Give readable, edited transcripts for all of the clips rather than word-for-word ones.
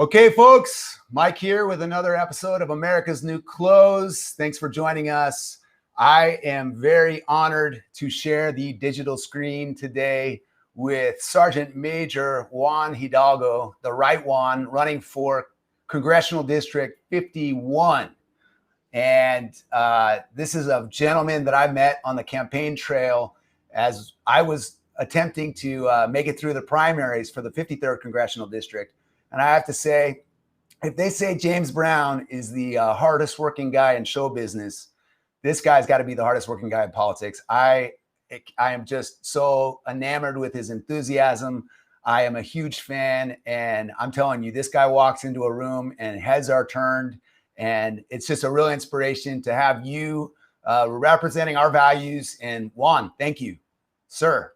Okay, folks, Mike here with another episode of America's New Clothes. Thanks for joining us. I am very honored to share the digital screen today with Sergeant Major Juan Hidalgo, the right one, running for Congressional District 51. And this is a gentleman that I met on the campaign trail as I was attempting to make it through the primaries for the 53rd Congressional District. And I have to say, if they say James Brown is the hardest working guy in show business, this guy's got to be the hardest working guy in politics. I am just so enamored with his enthusiasm. I am a huge fan. And I'm telling you, this guy walks into a room and heads are turned. And it's just a real inspiration to have you representing our values. And Juan, thank you, sir.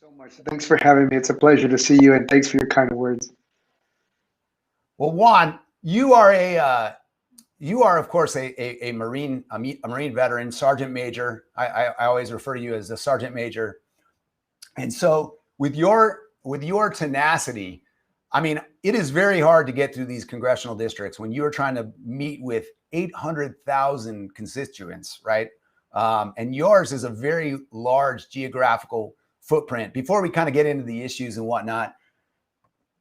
So much. Thanks for having me. It's a pleasure to see you, and thanks for your kind words. Well, Juan, you are of course a Marine veteran, Sergeant Major. I always refer to you as the Sergeant Major. And so with your tenacity, I mean, it is very hard to get through these congressional districts when you are trying to meet with 800,000 constituents, right? And yours is a very large geographical footprint. Before we kind of get into the issues and whatnot,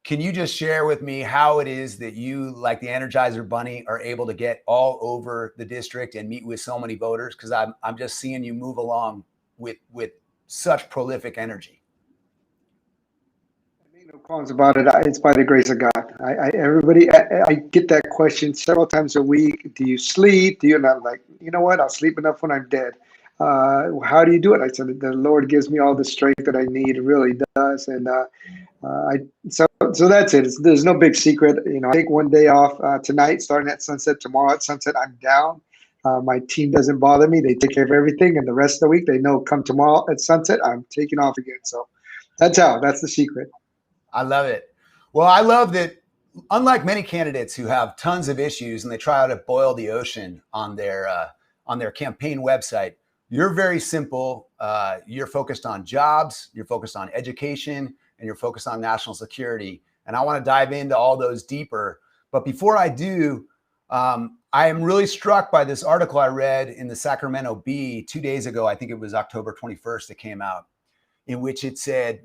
can you just share with me how it is that you, like the Energizer Bunny, are able to get all over the district and meet with so many voters? Because I'm just seeing you move along with such prolific energy. I make no qualms about it. It's by the grace of God. I get that question several times a week. Do you sleep? And I'm like, you know what? I'll sleep enough when I'm dead. How do you do it? I said, the Lord gives me all the strength that I need. It really does. And so that's it. There's no big secret. You know, I take one day off tonight, starting at sunset. Tomorrow at sunset, I'm down. My team doesn't bother me. They take care of everything. And the rest of the week, they know come tomorrow at sunset, I'm taking off again. So that's the secret. I love it. Well, I love that. Unlike many candidates who have tons of issues and they try to boil the ocean on their campaign website, you're very simple. You're focused on jobs, you're focused on education, and you're focused on national security. And I want to dive into all those deeper. But before I do, I am really struck by this article I read in the Sacramento Bee 2 days ago. I think it was October 21st it came out, in which it said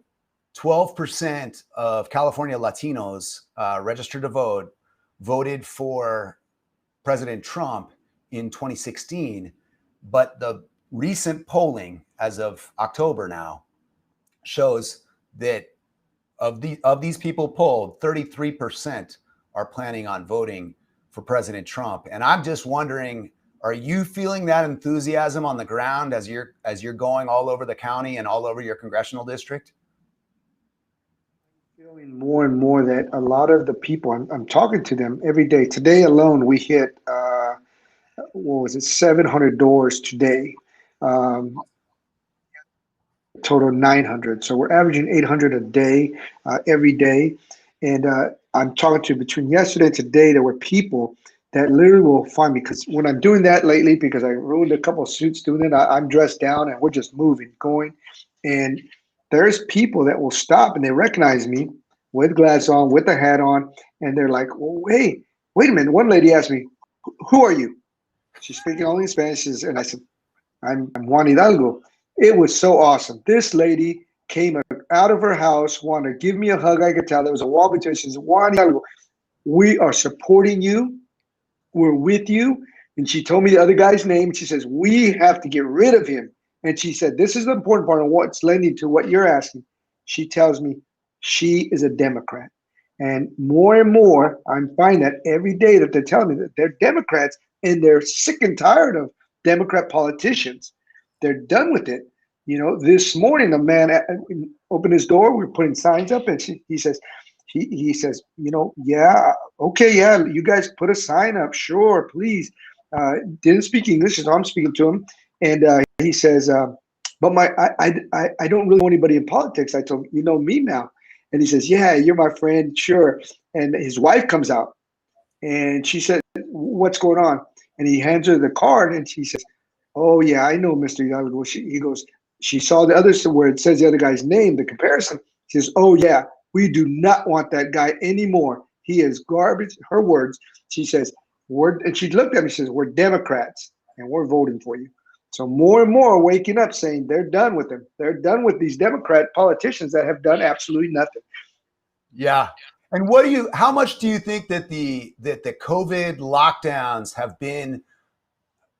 12% of California Latinos registered to vote voted for President Trump in 2016. But the recent polling as of October now shows that of these people polled, 33% are planning on voting for President Trump. And I'm just wondering, are you feeling that enthusiasm on the ground as you're going all over the county and all over your congressional district? Feeling more and more that a lot of the people, I'm talking to them every day. Today alone, we hit 700 doors today. Total 900. So we're averaging 800 a day, every day. And I'm talking to, between yesterday and today, there were people that literally will find me, because when I'm doing that lately, because I ruined a couple of suits doing it, I'm dressed down and we're just moving, going. And there's people that will stop and they recognize me with glasses on, with a hat on. And they're like, well, wait a minute. One lady asked me, who are you? She's speaking only in Spanish. And I said, I'm Juan Hidalgo. It was so awesome. This lady came out of her house, wanted to give me a hug. I could tell there was a wall between us. She said, Juan Hidalgo, we are supporting you. We're with you. And she told me the other guy's name. She says, we have to get rid of him. And she said, this is the important part of what's lending to what you're asking. She tells me she is a Democrat. And more, I'm finding that every day that they're telling me that they're Democrats and they're sick and tired of Democrat politicians. They're done with it. You know, this morning, the man opened his door. We were putting signs up, and he says, you know, yeah, okay, yeah, you guys put a sign up, sure, please. Didn't speak English, so I'm speaking to him, and he says, but I don't really know anybody in politics. I told him, you know me now, and he says, yeah, you're my friend, sure. And his wife comes out, and she said, what's going on? And he hands her the card, and she says, oh, yeah, I know Mr. Hidalgo. He goes, she saw the other where it says the other guy's name, the comparison. She says, oh, yeah, We do not want that guy anymore. He is garbage. Her words. She says, and she looked at me and says, we're Democrats and we're voting for you. So more and more are waking up saying they're done with him. They're done with these Democrat politicians that have done absolutely nothing. Yeah. And how much do you think that the COVID lockdowns have been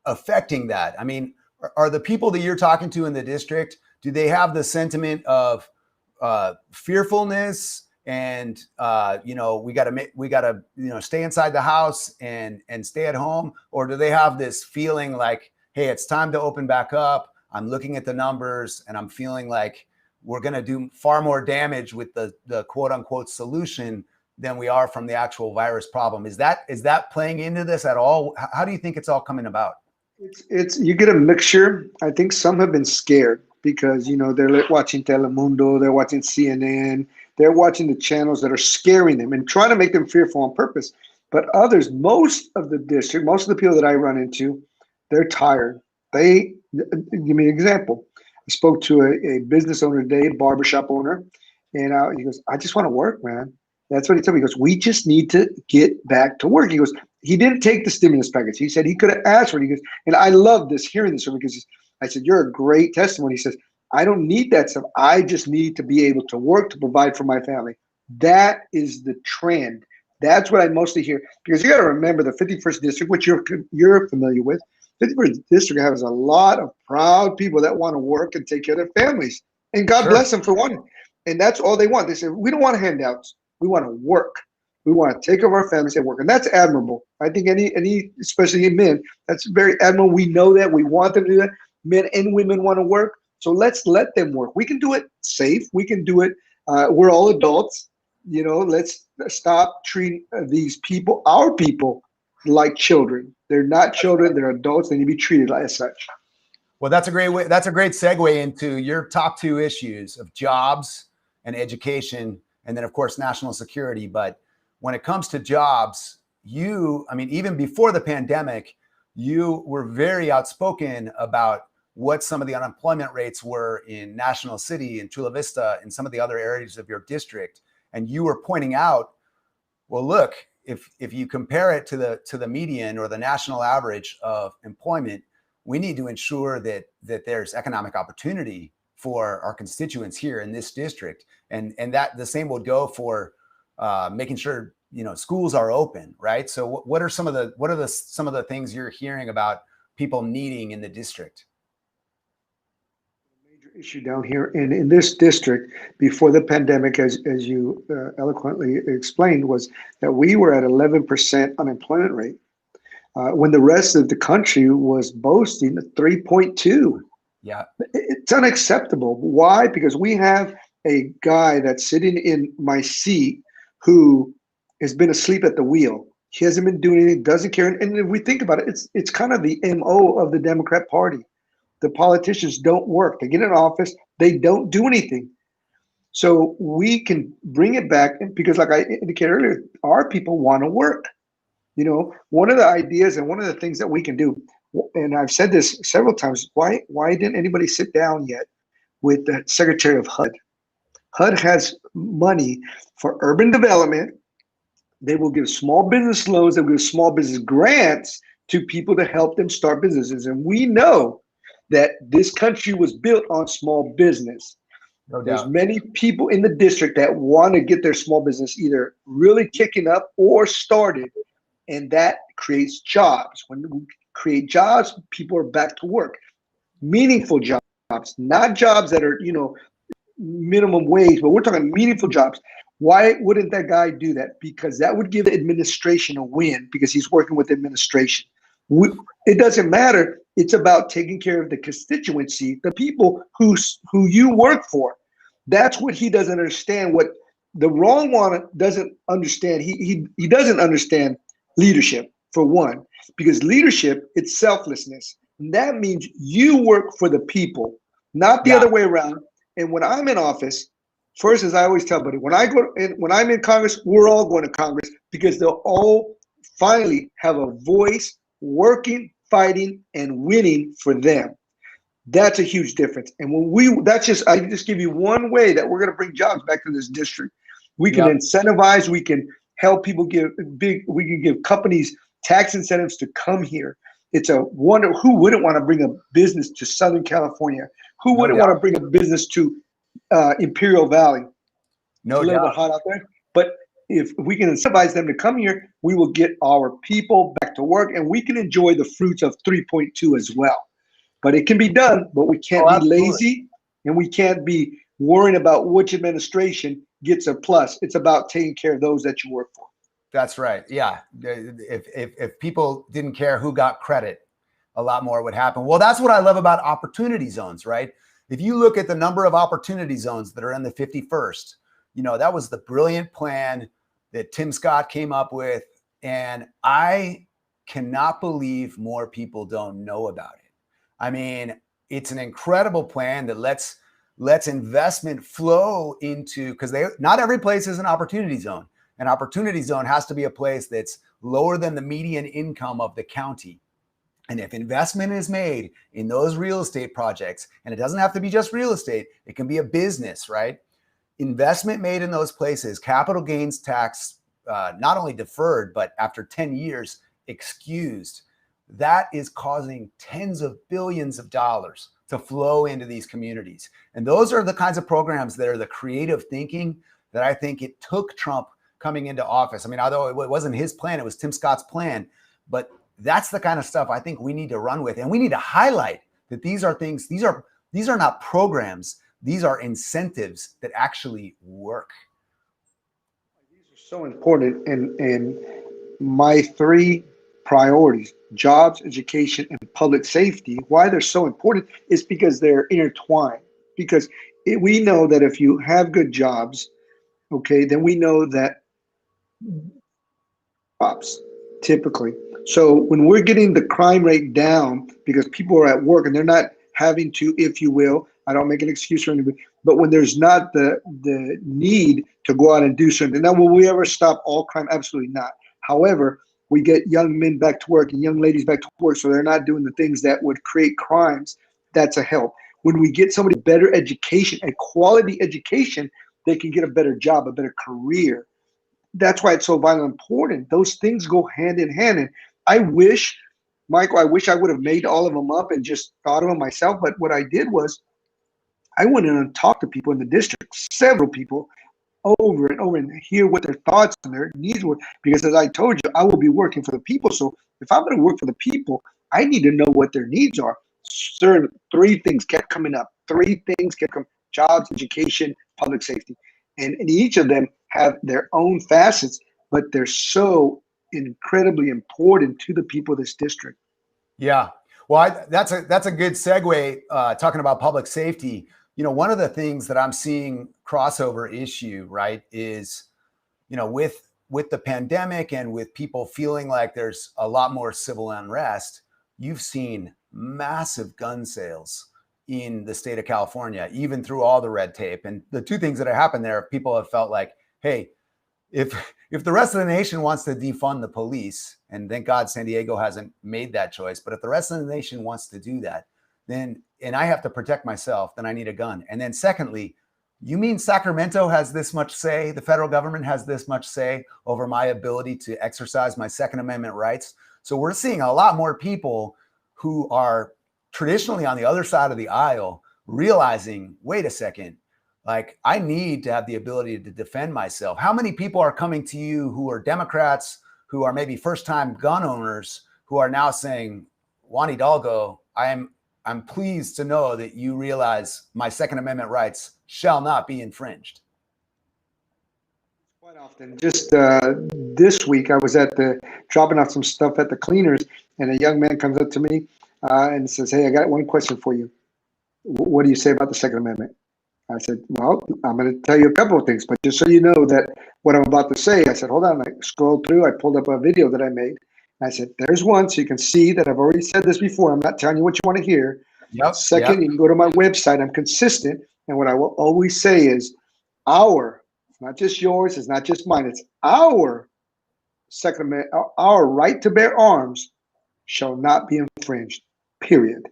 affecting that? I mean, are the people that you're talking to in the district, do they have the sentiment of fearfulness and we got to stay inside the house and stay at home, or do they have this feeling like, hey, it's time to open back up, I'm looking at the numbers and I'm feeling like we're going to do far more damage with the quote unquote solution than we are from the actual virus problem? Is that playing into this at all? How do you think it's all coming about? It's you get a mixture. I think some have been scared because they're watching Telemundo, they're watching CNN, they're watching the channels that are scaring them and trying to make them fearful on purpose. But others, most of the district, most of the people that I run into, they're tired. They give me an example. I spoke to a business owner today, a barbershop owner, and he goes, "I just want to work, man." That's what he told me. He goes, "We just need to get back to work." He goes, he didn't take the stimulus package. He said he could have asked for it. He goes, and I love this, hearing this from him, because I said, "You're a great testimony." He says, "I don't need that stuff. I just need to be able to work to provide for my family." That is the trend. That's what I mostly hear. Because you got to remember the 51st district, which you're familiar with. 51st district has a lot of proud people that want to work and take care of their families. And God Sure. bless them for one. And that's all they want. They say, "We don't want handouts. We want to work. We want to take care of our families and work." And that's admirable. I think any especially in men, that's very admirable. We know that. We want them to do that. Men and women want to work. So let's let them work. We can do it safe. We can do it. We're all adults. Let's stop treating these people, our people, like children. They're not children. They're adults. They need to be treated as such. Well, that's a great way. That's a great segue into your top two issues of jobs and education, and then of course national security. But when it comes to jobs, even before the pandemic, you were very outspoken about what some of the unemployment rates were in National City and Chula Vista and some of the other areas of your district. And you were pointing out, well, look, if you compare it to the median or the national average of employment, we need to ensure that there's economic opportunity for our constituents here in this district, and that the same would go for making sure schools are open, right? So what are some of the things you're hearing about people needing in the district? Major issue down here in this district before the pandemic, as you eloquently explained, was that we were at 11% unemployment rate. When the rest of the country was boasting 3.2. Yeah. It's unacceptable. Why? Because we have a guy that's sitting in my seat who has been asleep at the wheel. He hasn't been doing anything, doesn't care. And if we think about it, it's kind of the MO of the Democrat Party. The politicians don't work. They get in office, they don't do anything. So we can bring it back because, like I indicated earlier, our people want to work. One of the ideas and one of the things that we can do, and I've said this several times, why didn't anybody sit down yet with the Secretary of HUD? HUD has money for urban development. They will give small business loans, they will give small business grants to people to help them start businesses. And we know that this country was built on small business. No There's doubt. many people in the district that want to get their small business either really kicking up or started. And that creates jobs. When we create jobs, people are back to work. Meaningful jobs, not jobs that are, minimum wage, but we're talking meaningful jobs. Why wouldn't that guy do that? Because that would give the administration a win because he's working with administration. It doesn't matter. It's about taking care of the constituency, the people who you work for. That's what he doesn't understand. What the wrong one doesn't understand. He doesn't understand leadership, for one, because leadership, it's selflessness. And that means you work for the people, not the Yeah. other way around. And when I'm in office, first, as I always tell everybody, when I'm in Congress, we're all going to Congress because they'll all finally have a voice working, fighting, and winning for them. That's a huge difference. And I just give you one way that we're going to bring jobs back to this district. We can Yep. incentivize, we can help people we can give companies tax incentives to come here. It's a wonder. Who wouldn't want to bring a business to Southern California? Who No wouldn't want to doubt. bring a business to Imperial Valley? It's a No little bit doubt. hot out there, but if we can incentivize them to come here, we will get our people back to work, and we can enjoy the fruits of 3.2 as well. But it can be done, but we can't Oh, be absolutely. lazy, and we can't be worrying about which administration gets a plus. It's about taking care of those that you work for. That's right. Yeah. If people didn't care who got credit, a lot more would happen. Well, that's what I love about opportunity zones, right? If you look at the number of opportunity zones that are in the 51st, that was the brilliant plan that Tim Scott came up with. And I cannot believe more people don't know about it. I mean, it's an incredible plan that lets investment flow into, because not every place is an opportunity zone. An opportunity zone has to be a place that's lower than the median income of the county. And if investment is made in those real estate projects, and it doesn't have to be just real estate, it can be a business, right? Investment made in those places, capital gains tax, not only deferred, but after 10 years, excused. That is causing tens of billions of dollars to flow into these communities. And those are the kinds of programs that are the creative thinking that I think it took Trump coming into office. I mean, although it wasn't his plan, it was Tim Scott's plan, but that's the kind of stuff I think we need to run with. And we need to highlight that these are things, these are not programs, these are incentives that actually work. These are so important. And my three priorities, jobs, education, and public safety, why they're so important is because they're intertwined. Because we know that if you have good jobs, okay, then we know that jobs typically. So when we're getting the crime rate down because people are at work and they're not having to, if you will, I don't make an excuse for anybody, but when there's not the need to go out and do something, now will we ever stop all crime? Absolutely not. However, we get young men back to work and young ladies back to work, so they're not doing the things that would create crimes. That's a help. When we get somebody better education, a quality education, they can get a better job, a better career. That's why it's so vitally important. Those things go hand in hand. And I wish, Michael, I wish I would have made all of them up and just thought of them myself. But what I did was I went in and talked to people in the district, several people, over and over, and hear what their thoughts and their needs were. Because as I told you, I will be working for the people. So if I'm going to work for the people, I need to know what their needs are. Certain three things kept coming up. Three things kept coming: jobs, education, public safety. And each of them have their own facets, but they're so incredibly important to the people of this district. Yeah. Well, that's a good segue, talking about public safety. One of the things that I'm seeing crossover issue, right, is, with the pandemic and with people feeling like there's a lot more civil unrest, you've seen massive gun sales in the state of California, even through all the red tape. And the two things that have happened there, people have felt like, hey, if the rest of the nation wants to defund the police, and thank God San Diego hasn't made that choice, but if the rest of the nation wants to do that, then, and I have to protect myself, then I need a gun. And then secondly, you mean Sacramento has this much say, the federal government has this much say over my ability to exercise my Second Amendment rights? So we're seeing a lot more people who are traditionally on the other side of the aisle realizing, wait a second, like, I need to have the ability to defend myself. How many people are coming to you who are Democrats, who are maybe first-time gun owners, who are now saying, Juan Hidalgo, I'm pleased to know that you realize my Second Amendment rights shall not be infringed? Quite often. Just this week, I was dropping off some stuff at the cleaners, and a young man comes up to me and says, "Hey, I got one question for you. What do you say about the Second Amendment?" I said, "Well, I'm going to tell you a couple of things, but just so you know that what I'm about to say," I said, "hold on." I scrolled through. I pulled up a video that I made. I said, "There's one, so you can see that I've already said this before. I'm not telling you what you want to hear." Yep. Second, you can go to my website. I'm consistent, and what I will always say is, it's not just yours, it's not just mine, it's our Second Amendment, our right to bear arms shall not be infringed, period.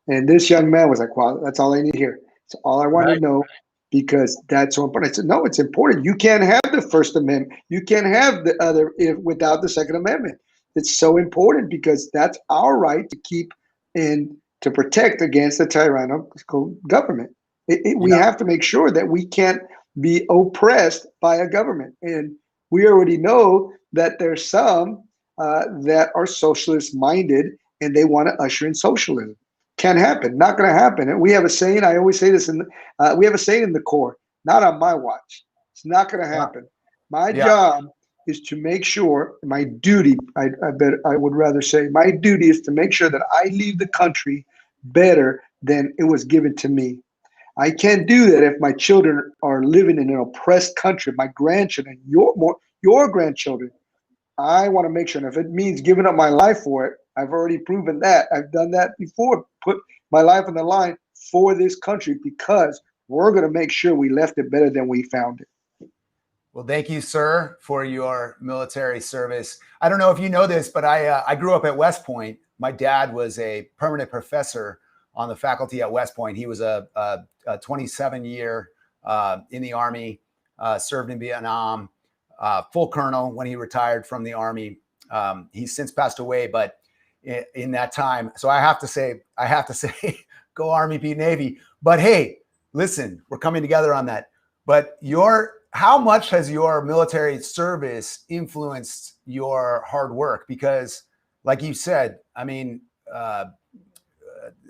And this young man was like, wow, that's all I need to hear. That's all I want Right. to know. because that's so important. I said, no, it's important. You can't have the First Amendment. You can't have the other without the Second Amendment. It's so important because that's our right to keep and to protect against the tyrannical government. We Yeah. have to make sure that we can't be oppressed by a government. And we already know that there's some that are socialist minded and they want to usher in socialism. Can't happen. Not going to happen. And we have a saying. I always say this. We have a saying in the Corps. Not on my watch. It's not going to Yeah. happen. My Yeah. job is to make sure. My duty. I bet I would rather say my duty is to make sure that I leave the country better than it was given to me. I can't do that if my children are living in an oppressed country. My grandchildren, your grandchildren. I want to make sure. And if it means giving up my life for it, I've already proven that. I've done that before. Put my life on the line for this country because we're going to make sure we left it better than we found it. Well, thank you, sir, for your military service. I don't know if you know this, but I grew up at West Point. My dad was a permanent professor on the faculty at West Point. He was a 27-year in the Army, served in Vietnam, full colonel when he retired from the Army. He's since passed away, but in that time, so I have to say, go Army, beat Navy. But hey, listen, we're coming together on that. But how much has your military service influenced your hard work? Because, like you said, I mean,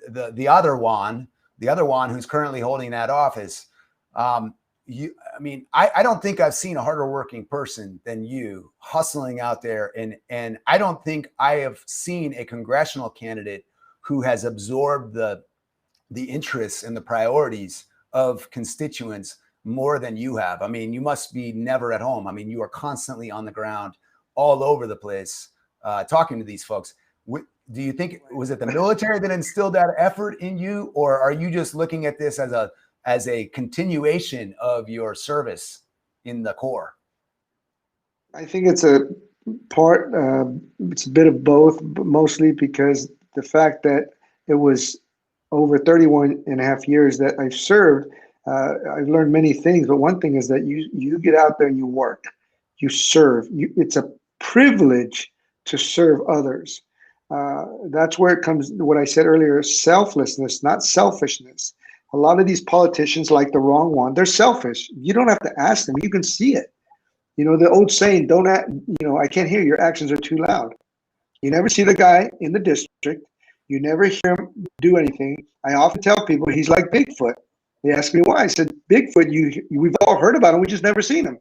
the other Juan, who's currently holding that office, I don't think I've seen a harder working person than you hustling out there. And I don't think I have seen a congressional candidate who has absorbed the interests and the priorities of constituents more than you have. I mean, you must be never at home. I mean, you are constantly on the ground all over the place, talking to these folks. Do you think, was it the military that instilled that effort in you, or are you just looking at this as a continuation of your service in the Corps? I think it's a part, it's a bit of both, but mostly because the fact that it was over 31 and a half years that I've served, I've learned many things. But one thing is that you get out there and you work, you serve. It's a privilege to serve others. That's where it comes, what I said earlier, selflessness, not selfishness. A lot of these politicians, like the wrong one, they're selfish. You don't have to ask them. You can see it. You know, the old saying, don't act, I can't hear, your actions are too loud. You never see the guy in the district. You never hear him do anything. I often tell people he's like Bigfoot. They ask me why. I said, Bigfoot, we've all heard about him. We just never seen him.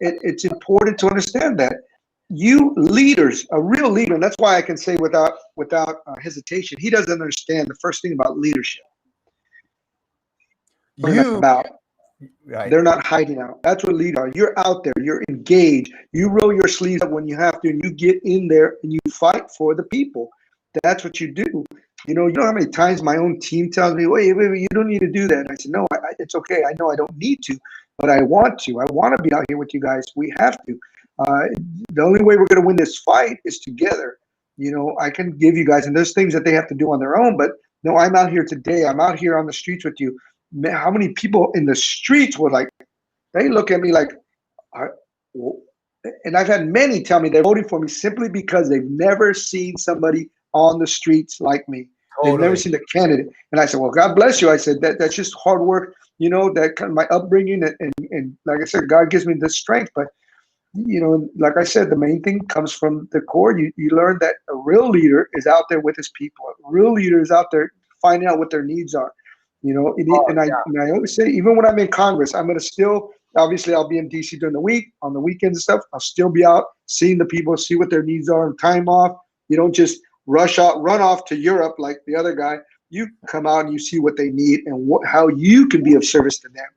It's important to understand that you leaders, a real leader, and that's why I can say without hesitation, he doesn't understand the first thing about leadership. About. Right. They're not hiding out. That's what leaders are. You're out there. You're engaged. You roll your sleeves up when you have to, and you get in there and you fight for the people. That's what you do. You know how many times my own team tells me, wait, you don't need to do that. And I said, no, it's okay. I know I don't need to, but I want to. I want to be out here with you guys. We have to. The only way we're going to win this fight is together. I can give you guys, and there's things that they have to do on their own, but no, I'm out here today. I'm out here on the streets with you. Man, how many people in the streets were like, they look at me like, and I've had many tell me they're voting for me simply because they've never seen somebody on the streets like me. Totally. They've never seen the candidate. And I said, well, God bless you. I said, that's just hard work, that kind of my upbringing. And like I said, God gives me the strength. But, like I said, the main thing comes from the core. You learn that a real leader is out there with his people. A real leader is out there finding out what their needs are. I always say, even when I'm in Congress, I'm going to still, obviously I'll be in DC during the week, on the weekends and stuff. I'll still be out seeing the people, see what their needs are, and time off. You don't just run off to Europe like the other guy. You come out and you see what they need and how you can be of service to them.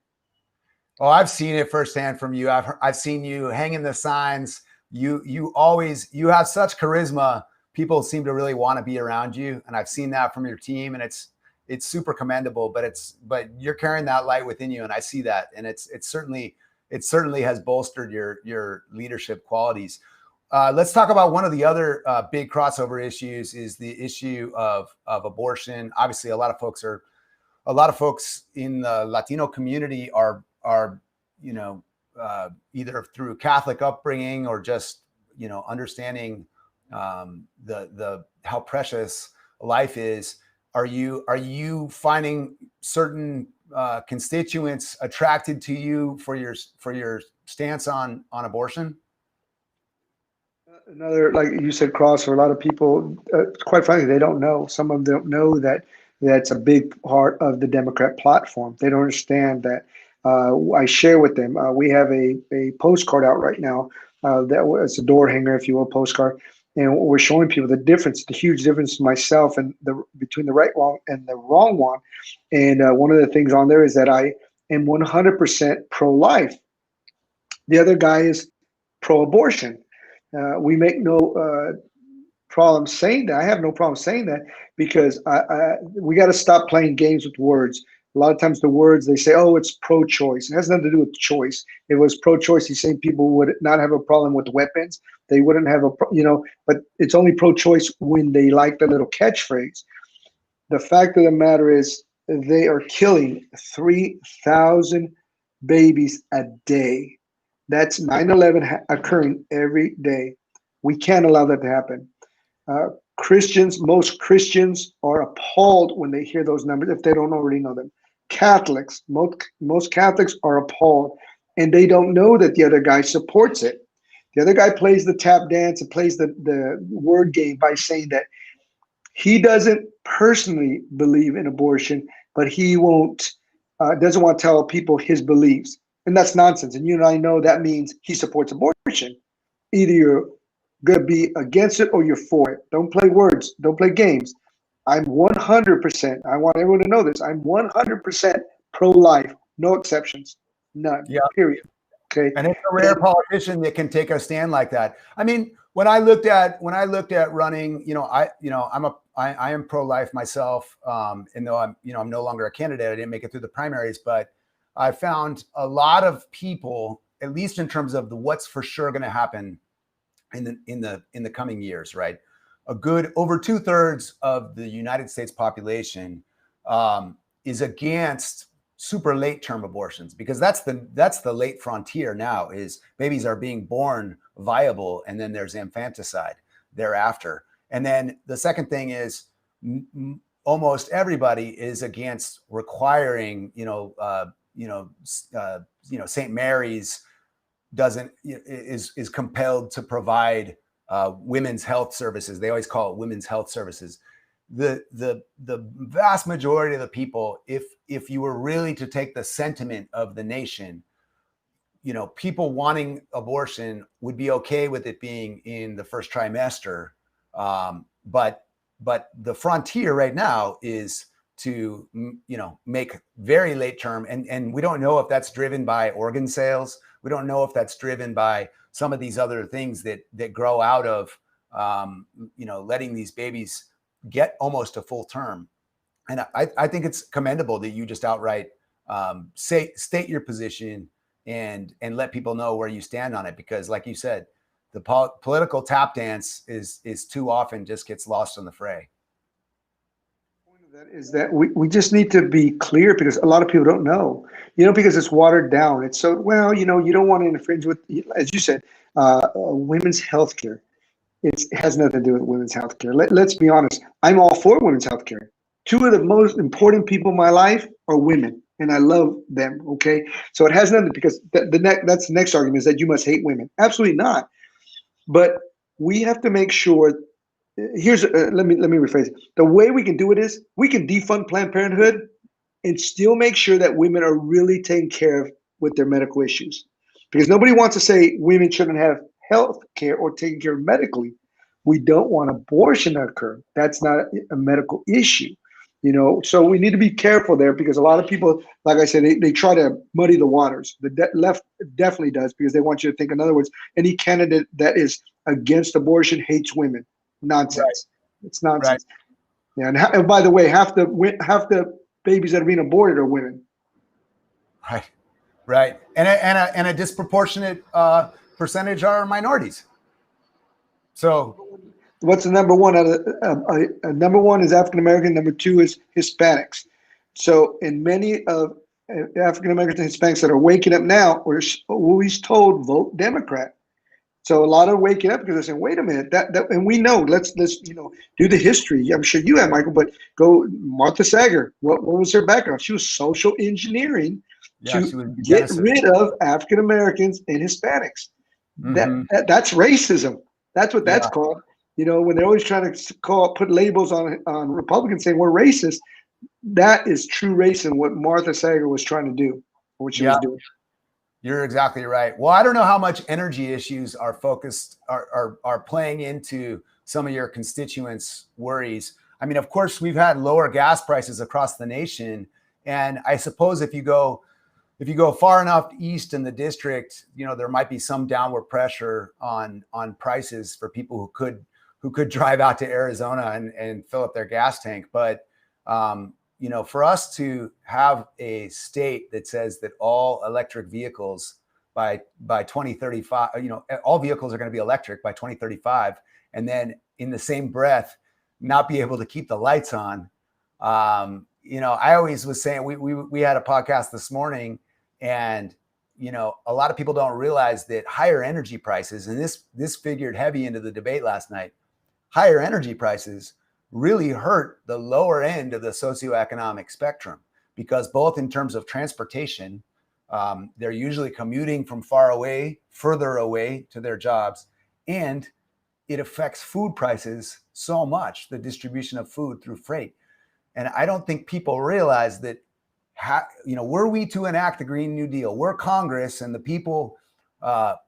Oh, I've seen it firsthand from you. I've seen you hanging the signs. You have such charisma. People seem to really want to be around you, and I've seen that from your team, and it's super commendable, but you're carrying that light within you. And I see that. And it certainly has bolstered your leadership qualities. Let's talk about one of the other big crossover issues is the issue of abortion. Obviously, a lot of folks are a lot of folks in the Latino community are you know, either through Catholic upbringing or just, you know, understanding the how precious life is. Are you finding certain constituents attracted to you for your stance on abortion? Another, like you said, Cross, for a lot of people, quite frankly, they don't know. Some of them don't know that that's a big part of the Democrat platform. They don't understand that. I share with them. We have a postcard out right now that was a door hanger, if you will, postcard, and we're showing people the difference, the huge difference myself and between the right one and the wrong one. And one of the things on there is that I am 100% pro-life. The other guy is pro-abortion. We make no problem saying that. I have no problem saying that because we got to stop playing games with words. A lot of times the words, they say, oh, it's pro-choice. It has nothing to do with choice. If it was pro-choice, he's saying people would not have a problem with weapons. They wouldn't have but it's only pro-choice when they like the little catchphrase. The fact of the matter is they are killing 3,000 babies a day. That's 9/11 occurring every day. We can't allow that to happen. Most Christians are appalled when they hear those numbers if they don't already know them. Catholics, most Catholics are appalled, and they don't know that the other guy supports it. The other guy plays the tap dance and plays the word game by saying that he doesn't personally believe in abortion, but he doesn't want to tell people his beliefs. And that's nonsense. And you and I know that means he supports abortion. Either you're going to be against it or you're for it. Don't play words. Don't play games. I'm 100%. I want everyone to know this. I'm 100% pro-life. No exceptions. None. Yeah. Period. Okay. And it's a rare politician that can take a stand like that. I mean, when I looked at running, I am pro-life myself. And though I'm no longer a candidate, I didn't make it through the primaries, but I found a lot of people, at least in terms of what's for sure going to happen in the coming years, right? A good over 2/3 of the United States population is against super late term abortions, because that's the late frontier now. Is babies are being born viable, and then there's infanticide thereafter. And then the second thing is almost everybody is against requiring, St. Mary's is compelled to provide women's health services. They always call it women's health services. The vast majority of the people, if you were really to take the sentiment of the nation, people wanting abortion would be okay with it being in the first trimester. But the frontier right now is to, make very late term. And we don't know if that's driven by organ sales. We don't know if that's driven by some of these other things that grow out of, letting these babies get almost a full term. And I think it's commendable that you just outright state your position and let people know where you stand on it, because like you said, the political tap dance is too often just gets lost in the fray. That is that we just need to be clear, because a lot of people don't know, because it's watered down. It's so, you don't want to infringe with, as you said, women's health care. It has nothing to do with women's health care. Let's be honest. I'm all for women's health care. Two of the most important people in my life are women, and I love them. Okay. So it has nothing, because that's the next argument, is that you must hate women. Absolutely not. But we have to make sure. Here's let me rephrase it. The way we can do it is we can defund Planned Parenthood and still make sure that women are really taken care of with their medical issues, because nobody wants to say women shouldn't have health care or taken care of medically. We don't want abortion to occur. That's not a medical issue, so we need to be careful there, because a lot of people, like I said, they try to muddy the waters. The left definitely does, because they want you to think, in other words, any candidate that is against abortion hates women. Nonsense. Right. It's nonsense. Right. Yeah, and by the way, half the babies that are being aborted are women. Right, and a disproportionate percentage are minorities. So, what's the number one? Number one is African American. Number two is Hispanics. So, in many of African Americans and Hispanics that are waking up now, we're always told vote Democrat. So a lot are waking up because they're saying, "Wait a minute, and we know. Let's do the history. I'm sure you have, Michael, but go Martha Sager. What was her background? She was social engineering Yeah, to she was get eugenicist. rid of African Americans and Hispanics. Mm-hmm. That's racism. That's what that's Yeah, called. When they're always trying to put labels on Republicans saying we're racist. That is true racism. What Martha Sager was trying to do, what she yeah, was doing. you're exactly right. Well, I don't know how much energy issues are focused are playing into some of your constituents' worries. I mean, of course, we've had lower gas prices across the nation, and I suppose if you go far enough east in the district, there might be some downward pressure on prices for people who could drive out to Arizona and fill up their gas tank. But for us to have a state that says that all electric vehicles by 2035, all vehicles are going to be electric by 2035, and then in the same breath, not be able to keep the lights on. I always was saying we had a podcast this morning, and a lot of people don't realize that higher energy prices, and this figured heavy into the debate last night, higher energy prices really hurt the lower end of the socioeconomic spectrum, because both in terms of transportation, they're usually commuting from further away to their jobs, and it affects food prices so much, the distribution of food through freight. And I don't think people realize that, were we to enact the Green New Deal, we're Congress, and the people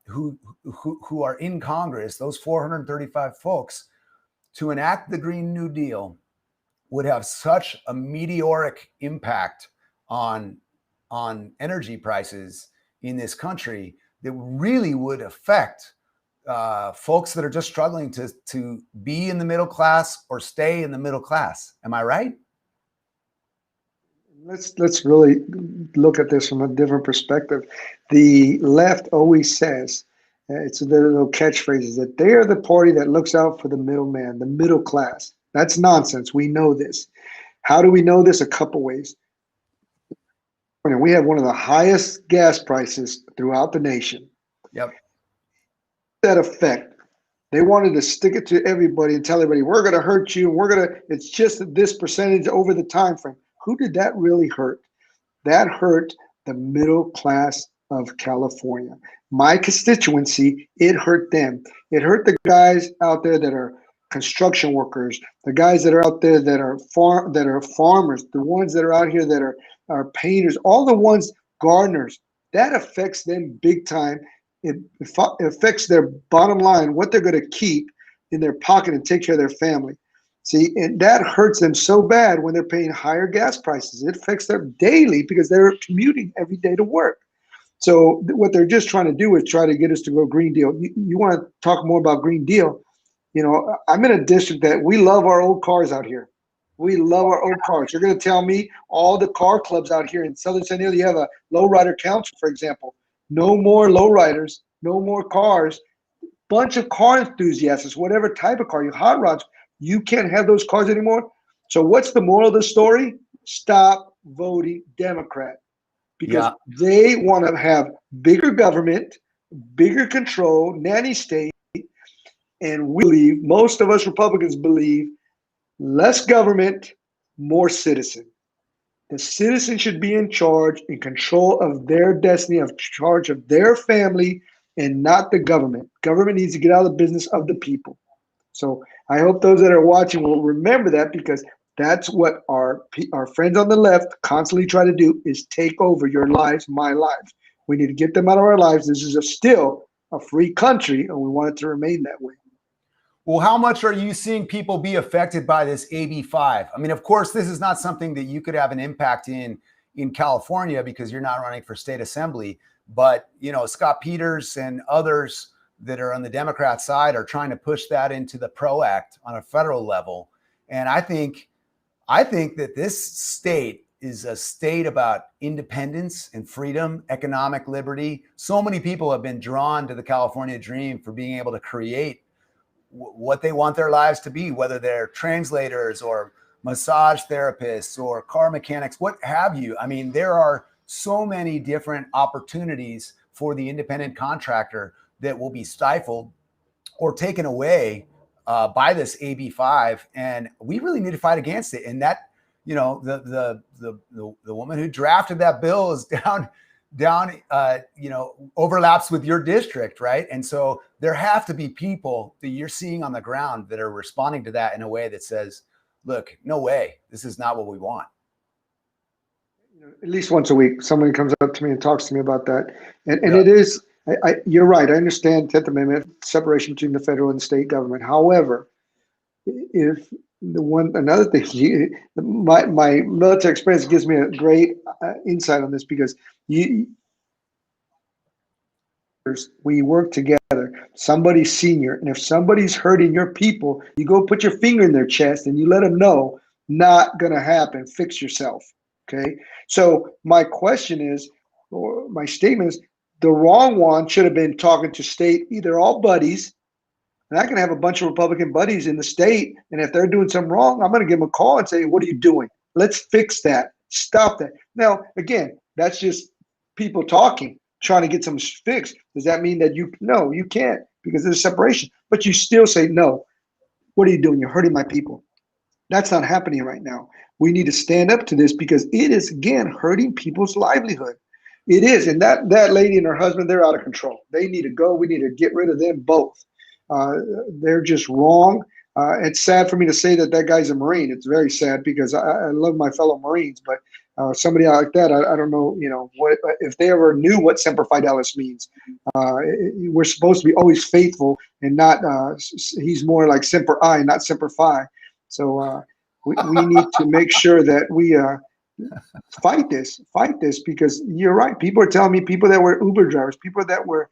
who are in Congress, those 435 folks, to enact the Green New Deal would have such a meteoric impact on energy prices in this country that really would affect folks that are just struggling to be in the middle class or stay in the middle class. Am I right? Let's really look at this from a different perspective. The left always says, it's their little catchphrases, that they are the party that looks out for the middleman, the middle class. That's nonsense. We know this. How do we know this? A couple ways. We have one of the highest gas prices throughout the nation. Yep. That effect. They wanted to stick it to everybody and tell everybody, we're going to hurt you. It's just this percentage over the time frame. Who did that really hurt? That hurt the middle class of California. My constituency, it hurt them. It hurt the guys out there that are construction workers, the guys that are out there that are farmers, the ones that are out here that are painters, all the ones, gardeners. That affects them big time. It affects their bottom line, what they're going to keep in their pocket and take care of their family. See, and that hurts them so bad when they're paying higher gas prices. It affects them daily because they're commuting every day to work. So what they're just trying to do is try to get us to go Green Deal. You want to talk more about Green Deal? I'm in a district that we love our old cars out here. We love our old cars. You're going to tell me all the car clubs out here in Southern San Diego, you have a lowrider council, for example. No more lowriders, no more cars. Bunch of car enthusiasts, whatever type of car, you hot rods, you can't have those cars anymore. So what's the moral of the story? Stop voting Democrat, because they want to have bigger government, bigger control, nanny state, and we believe, most of us Republicans believe, less government, more citizen. The citizen should be in charge, in control of their destiny, of charge of their family, and not the government. Government needs to get out of the business of the people. So I hope those that are watching will remember that, because that's what our friends on the left constantly try to do, is take over your lives, my lives. We need to get them out of our lives. This is still a free country, and we want it to remain that way. Well, how much are you seeing people be affected by this AB5? I mean, of course, this is not something that you could have an impact in California because you're not running for state assembly. But, Scott Peters and others that are on the Democrat side are trying to push that into the PRO Act on a federal level. And I think that this state is a state about independence and freedom, economic liberty. So many people have been drawn to the California dream for being able to create what they want their lives to be, whether they're translators or massage therapists or car mechanics, what have you. I mean, there are so many different opportunities for the independent contractor that will be stifled or taken away by this AB5, and we really need to fight against it. And that, you know, the woman who drafted that bill is down, you know, overlaps with your district, right? And so there have to be people that you're seeing on the ground that are responding to that in a way that says, look, no way, this is not what we want. At least once a week, somebody comes up to me and talks to me about that. And it is, you're right. I understand 10th Amendment, separation between the federal and state government. However, if another thing, my military experience gives me a great insight on this, because we work together. Somebody's senior, and if somebody's hurting your people, you go put your finger in their chest and you let them know, not gonna happen. Fix yourself. Okay. So my question is, or my statement is, the wrong one should have been talking to state, either all buddies, and I can have a bunch of Republican buddies in the state, and if they're doing something wrong, I'm going to give them a call and say, what are you doing? Let's fix that. Stop that. Now, again, that's just people talking, trying to get something fixed. Does that mean that no, you can't, because there's separation, but you still say, no, what are you doing? You're hurting my people. That's not happening right now. We need to stand up to this, because it is, again, hurting people's livelihood. It is. And that lady and her husband, they're out of control. They need to go. We need to get rid of them both. They're just wrong. It's sad for me to say that guy's a Marine. It's very sad, because I love my fellow Marines, but somebody like that, I don't know, what if they ever knew what Semper Fidelis means. We're supposed to be always faithful, and not, he's more like Semper I, not Semper Fi. So we need to make sure that we fight this, because you're right. People are telling me, people that were Uber drivers, people that were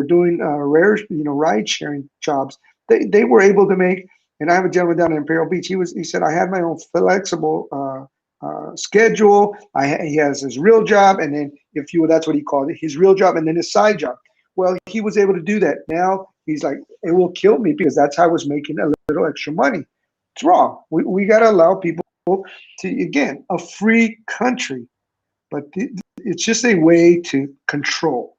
doing rare, ride sharing jobs, they were able to make. And I have a gentleman down in Imperial Beach. He said, I have my own flexible schedule. He has his real job, and then, if you will, that's what he called it, his real job, and then his side job. Well, he was able to do that. Now he's like, it will kill me, because that's how I was making a little extra money. It's wrong. We got to allow people to, again, a free country, but it's just a way to control.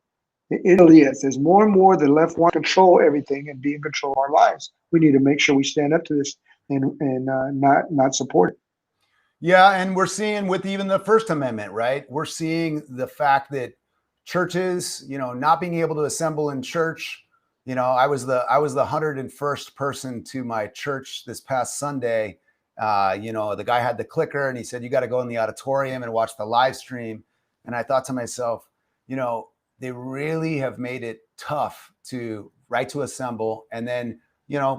It really is. There's more and more the left want to control everything and be in control of our lives. We need to make sure we stand up to this and not support it. Yeah, and we're seeing with even the First Amendment, right? We're seeing the fact that churches, not being able to assemble in church. I was the 101st person to my church this past Sunday. The guy had the clicker, and he said, you got to go in the auditorium and watch the live stream. And I thought to myself, they really have made it tough to right to assemble. And then,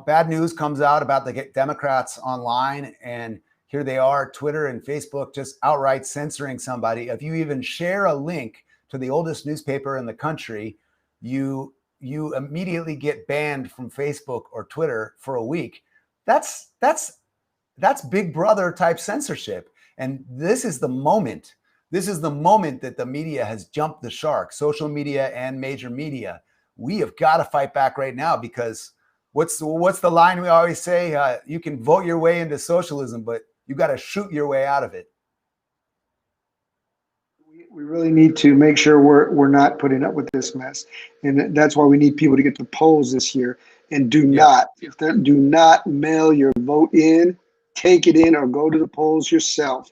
bad news comes out about the Democrats online, and here they are, Twitter and Facebook just outright censoring somebody. If you even share a link to the oldest newspaper in the country, you immediately get banned from Facebook or Twitter for a week. That's Big Brother type censorship. And this is the moment that the media has jumped the shark, social media and major media. We have got to fight back right now, because what's the line we always say? You can vote your way into socialism, but you got to shoot your way out of it. We really need to make sure we're not putting up with this mess, and that's why we need people to get to the polls this year. And do not mail your vote in. Take it in, or go to the polls yourself.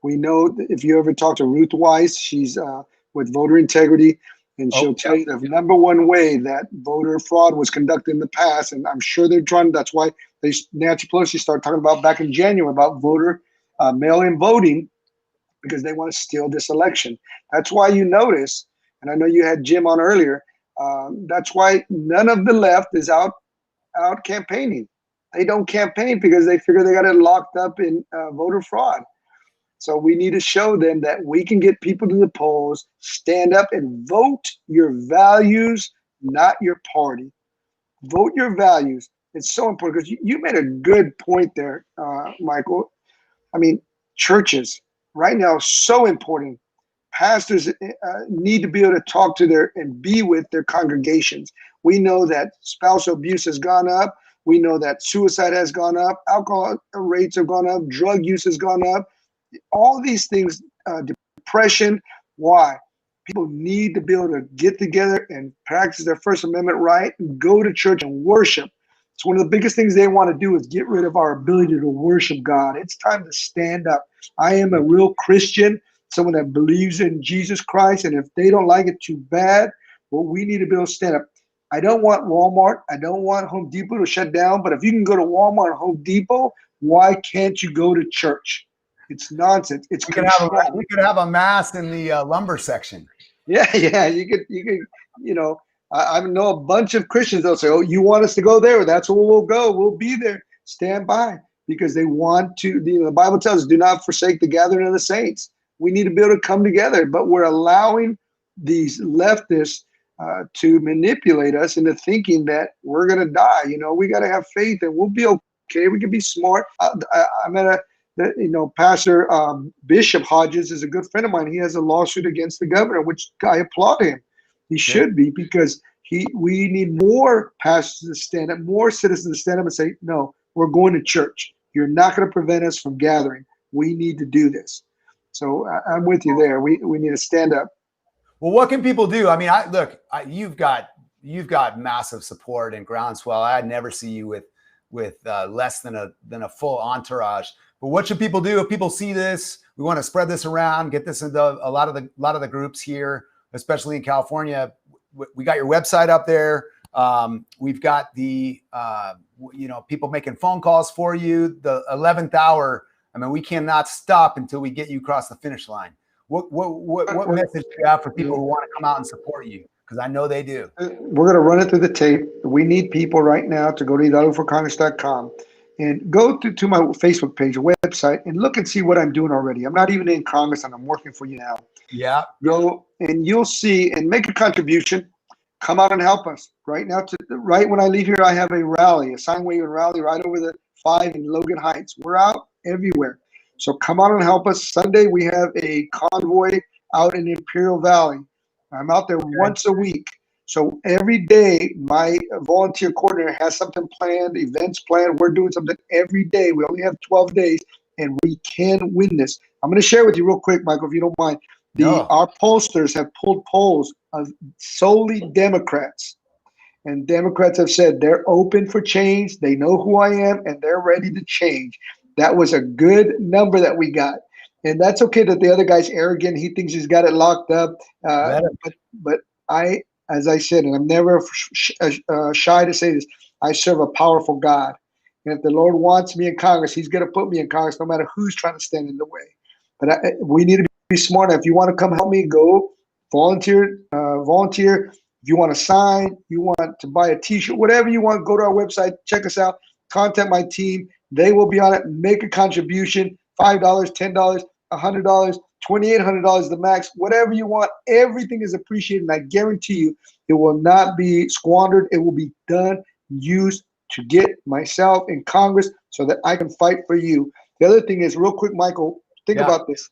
We know that if you ever talk to Ruth Weiss, she's with Voter Integrity, and she'll tell you the number one way that voter fraud was conducted in the past. And I'm sure they're trying. That's why Nancy Pelosi started talking about back in January about voter mail-in voting, because they want to steal this election. That's why you notice, and I know you had Jim on earlier, that's why none of the left is out campaigning. They don't campaign because they figure they got it locked up in voter fraud. So we need to show them that we can get people to the polls, stand up and vote your values, not your party. Vote your values. It's so important, because you made a good point there, Michael. I mean, churches right now, so important. Pastors need to be able to talk to and be with their congregations. We know that spousal abuse has gone up. We know that suicide has gone up, alcohol rates have gone up, drug use has gone up. All these things, depression. Why? People need to be able to get together and practice their First Amendment right, and go to church and worship. It's one of the biggest things they want to do is get rid of our ability to worship God. It's time to stand up. I am a real Christian, someone that believes in Jesus Christ, and if they don't like it, too bad. But we need to be able to stand up. I don't want Walmart. I don't want Home Depot to shut down. But if you can go to Walmart or Home Depot, why can't you go to church? It's nonsense. It's control. We could have a mass in the lumber section. Yeah, you could, you know. I know a bunch of Christians. They'll say, "Oh, you want us to go there? That's where we'll go. We'll be there. Stand by," because they want to. The Bible tells us, "Do not forsake the gathering of the saints." We need to be able to come together, but we're allowing these leftists to manipulate us into thinking that we're going to die. We got to have faith and we'll be okay. We can be smart. I met Pastor Bishop Hodges is a good friend of mine. He has a lawsuit against the governor, which I applaud him. He should be, because we need more pastors to stand up, more citizens to stand up and say, no, we're going to church. You're not going to prevent us from gathering. We need to do this. So I'm with you there. We need to stand up. Well, what can people do? I mean, you've got massive support and groundswell. I'd never see you with less than a full entourage. But what should people do if people see this? We want to spread this around, get this into a lot of the groups here, especially in California. We got your website up there. We've got the people making phone calls for you. The 11th hour. I mean, we cannot stop until we get you across the finish line. What message do you have for people who want to come out and support you? Because I know they do. We're going to run it through the tape. We need people right now to go to HidalgoForCongress.com and go to my Facebook page, website, and look and see what I'm doing already. I'm not even in Congress, and I'm working for you now. Yeah. Go and you'll see and make a contribution. Come out and help us. Right now, right when I leave here, I have a rally, a sign waving rally right over the 5 in Logan Heights. We're out everywhere. So come out and help us. Sunday, we have a convoy out in Imperial Valley. I'm out there once a week. So every day, my volunteer coordinator has something planned, events planned. We're doing something every day. We only have 12 days, and we can win this. I'm going to share with you real quick, Michael, if you don't mind. Our pollsters have pulled polls of solely Democrats. And Democrats have said they're open for change. They know who I am, and they're ready to change. That was a good number that we got. And that's okay that the other guy's arrogant. He thinks he's got it locked up. But I, as I said, and I'm never shy to say this, I serve a powerful God. And if the Lord wants me in Congress, He's going to put me in Congress no matter who's trying to stand in the way. But we need to be smart. If you want to come help me, go volunteer. If you want to sign, you want to buy a T-shirt, whatever you want, go to our website, check us out, contact my team. They will be on it. Make a contribution, $5, $10, $100, $2,800 the max, whatever you want. Everything is appreciated, and I guarantee you it will not be squandered. It will be done, used to get myself in Congress so that I can fight for you. The other thing is, real quick, Michael, think about this.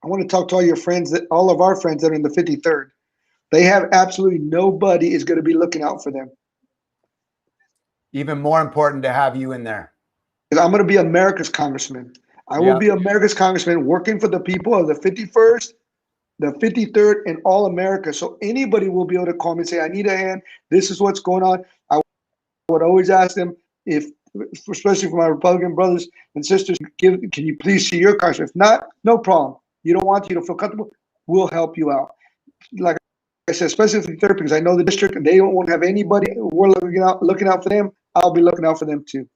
I want to talk to all your friends, all of our friends that are in the 53rd. They have absolutely nobody is going to be looking out for them. Even more important to have you in there. I'm going to be America's congressman. I will be America's congressman working for the people of the 51st, the 53rd, and all America. So anybody will be able to call me and say, I need a hand. This is what's going on. I would always ask them, especially for my Republican brothers and sisters, can you please see your congressman? If not, no problem. You don't want to, you don't feel comfortable, we'll help you out. Like I said, especially for the third, because I know the district and they don't want to have anybody. We're looking out for them. I'll be looking out for them too.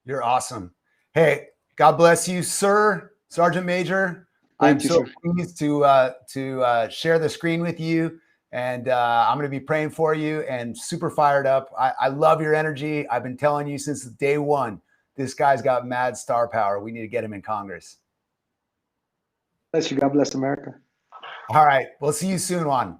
You're awesome. Hey, God bless you, sir, Sergeant Major. I'm so pleased to share the screen with you, and I'm going to be praying for you and super fired up. I love your energy. I've been telling you since day one, this guy's got mad star power. We need to get him in Congress. Bless you. God bless America. All right. We'll see you soon, Juan.